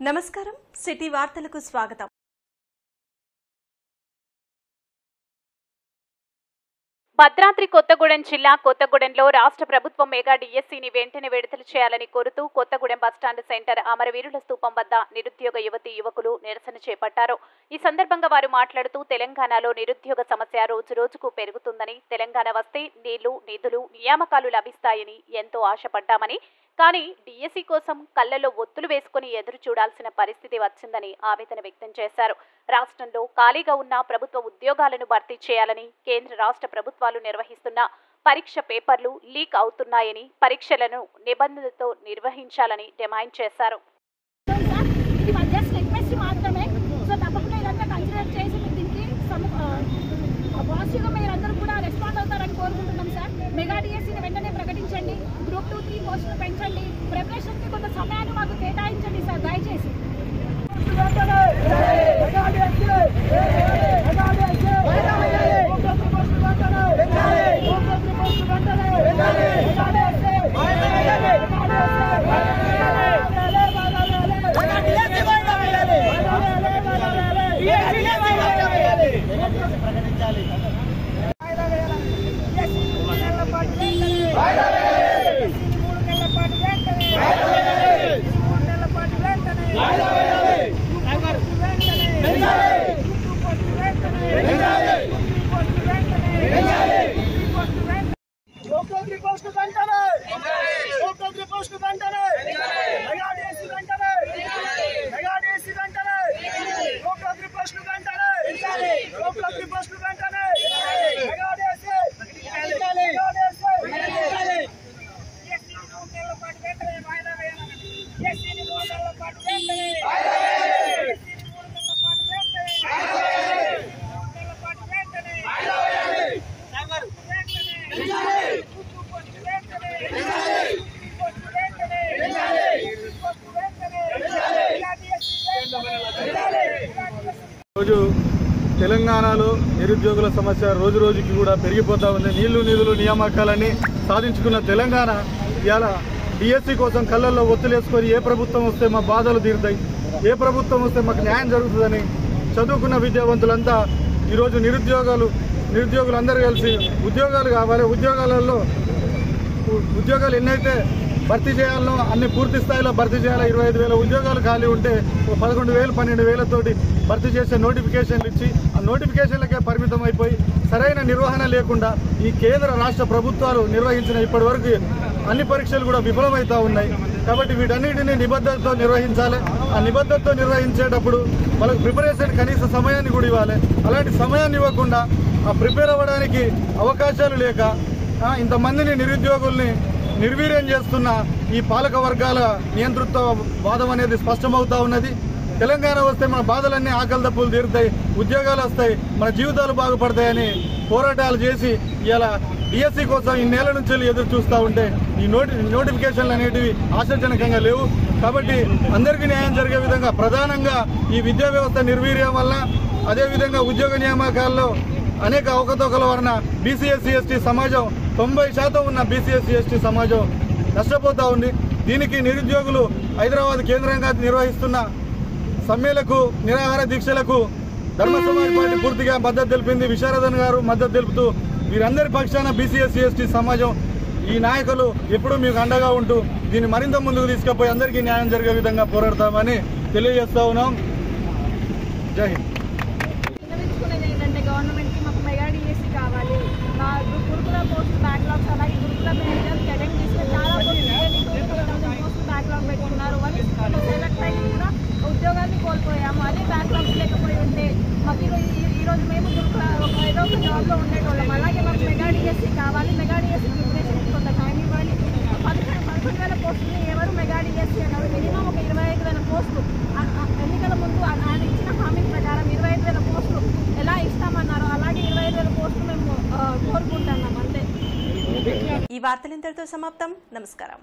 నమస్కారం సిటీ వార్తలకు స్వాగతం। భద్రాద్రి కొత్తగూడెం జిల్లా కొత్తగూడెంలో రాష్ట్ర ప్రభుత్వం మెగా డిఎస్సిని వెంటనే విడుదల చేయాలని కోరుతూ కొత్తగూడెం బస్టాండ్ సెంటర్ అమరవీరుల స్తూపం వద్ద నిరుద్యోగ యువతీ యువకులు నిరసన చేపట్టారు। ఈ సందర్భంగా వారు మాట్లాడుతూ తెలంగాణలో నిరుద్యోగ సమస్య రోజురోజుకు పెరుగుతుందని, తెలంగాణ వస్తే నీళ్లు, నిధులు, నియామకాలు లభిస్తాయని ఎంతో ఆశపడ్డామని, కానీ డిఎస్సి కోసం కళ్లలో ఒత్తులు వేసుకుని ఎదురు చూడాల్సిన పరిస్థితి వచ్చిందని ఆవేదన వ్యక్తం చేశారు। రాష్ట్రంలో ఖాళీగా ఉన్న ప్రభుత్వ ఉద్యోగాలను భర్తీ చేయాలని, కేంద్ర రాష్ట్ర ప్రభుత్వాలు నిర్వహిస్తున్న పరీక్ష పేపర్లు లీక్ అవుతున్నాయని, పరీక్షలను నిబంధనలతో నిర్వహించాలని డిమాండ్ చేశారు। మెగా డిఎస్సిని వెంటనే ప్రకటించండి, గ్రూప్ 2, 3 పోస్టులు పెంచండి, ప్రిపరేషన్కి కొంత సమయాన్ని మాకు కేటాయించండి సార్ దయచేసి। రోజు తెలంగాణలో నిరుద్యోగుల సమస్య రోజు రోజుకి కూడా పెరిగిపోతా ఉంది। నీళ్లు, నిధులు, నియామకాలని సాధించుకున్న తెలంగాణ ఇవాళ డిఎస్సి కోసం కళ్ళల్లో ఒత్తులేసుకొని ఏ ప్రభుత్వం వస్తే మా బాధలు తీరుతాయి, ఏ ప్రభుత్వం వస్తే మాకు న్యాయం జరుగుతుందని చదువుకున్న విద్యావంతులంతా ఈరోజు నిరుద్యోగులందరూ కలిసి ఉద్యోగాలు కావాలి, ఉద్యోగాలు ఎన్నైతే భర్తీ చేయాలో అన్ని పూర్తి స్థాయిలో భర్తీ చేయాలి। 25,000 ఉద్యోగాలు ఖాళీ ఉంటే 11,000, 12,000తోటి భర్తీ చేసే నోటిఫికేషన్లు ఇచ్చి ఆ నోటిఫికేషన్లకే పరిమితం అయిపోయి సరైన నిర్వహణ లేకుండా ఈ కేంద్ర రాష్ట్ర ప్రభుత్వాలు నిర్వహించిన ఇప్పటివరకు అన్ని పరీక్షలు కూడా విఫలమవుతూ ఉన్నాయి। కాబట్టి వీటన్నిటిని నిబద్ధతతో నిర్వహించాలి। ఆ నిబద్ధతతో నిర్వహించేటప్పుడు వాళ్ళకు ప్రిపరేషన్ కనీస సమయాన్ని కూడా ఇవ్వాలి। అలాంటి సమయాన్ని ఇవ్వకుండా ఆ ప్రిపేర్ అవ్వడానికి అవకాశాలు లేక ఇంతమందిని నిరుద్యోగుల్ని నిర్వీర్యం చేస్తున్న ఈ పాలక వర్గాల నియంతృత్వ వాదం అనేది స్పష్టమవుతా ఉన్నది। తెలంగాణ వస్తే మన బాధలన్నీ ఆకలి దప్పులు తీరుతాయి, ఉద్యోగాలు వస్తాయి, మన జీవితాలు బాగుపడతాయని పోరాటాలు చేసి ఇలా డిఎస్సి కోసం ఇన్నేళ్ల నుంచి ఎదురు చూస్తూ ఉంటే ఈ నోటిఫికేషన్లు అనేటివి ఆశాజనకంగా లేవు। కాబట్టి అందరికీ న్యాయం జరిగే విధంగా ప్రధానంగా ఈ విద్యా వ్యవస్థ నిర్వీర్యం వల్ల, అదేవిధంగా ఉద్యోగ నియామకాల్లో అనేక అవకతవకల వలన బీసీ ఎస్సీ ఎస్టీ సమాజం 90% ఉన్న బీసీ ఎస్సీ ఎస్టీ సమాజం నష్టపోతూ ఉంది। దీనికి నిరుద్యోగులు హైదరాబాద్ కేంద్రంగా నిర్వహిస్తున్న సమ్మెలకు, నిరాహార దీక్షలకు ధర్మ సమాజ్ పార్టీ పూర్తిగా మద్దతు తెలిపింది। విశారదన్ గారు మద్దతు తెలుపుతూ వీరందరి పక్షాన బీసీ ఎస్సీ ఎస్టీ సమాజం, ఈ నాయకులు ఎప్పుడూ మీకు అండగా ఉంటూ దీన్ని మరింత ముందుకు తీసుకుపోయి అందరికీ న్యాయం జరిగే విధంగా పోరాడతామని తెలియజేస్తా ఉన్నాం। జై హింద్। గవర్నమెంట్కి మాకు మెగా డిఎస్సి కావాలి, నా గురుకుల పోస్ట్ బ్యాక్లాగ్స్, అలాగే గురుకుల మేనేజర్కి అటెండ్ చేసిన చాలా పోస్ట్ బ్యాక్లాగ్ పెట్టుకున్నారు అని సెలెక్ట్ అయ్యి కూడా ఉద్యోగాన్ని కోల్పోయాము। అదే బ్యాక్లాగ్స్ లేకపోయి ఉంటే మాకు ఈరోజు మేము గురుకుల ఏదో ఒక జాబ్లో ఉండేటోళ్ళం। అలాగే మాకు మెగా డిఎస్సి కావాలి, మెగా డిఎస్సి ప్రిపరేషన్కి కొంత టైం ఇవ్వాలి। 11,000 పోస్టులు ఎవరు మెగా డిఎస్సి అన్నారు, మినిమం ఒక 25,000 పోస్టులు ఎన్నికల ముందు ఆయన ఇచ్చిన హామీ ప్రకారం 25,000 పోస్టులు ఎలా ఇస్తామన్నారు, అలాగే 25,000 పోస్టులు మేము కోరుకుంటున్నాం అంతే। ఈ వార్తలు ఇంతటితో సమాప్తం। నమస్కారం।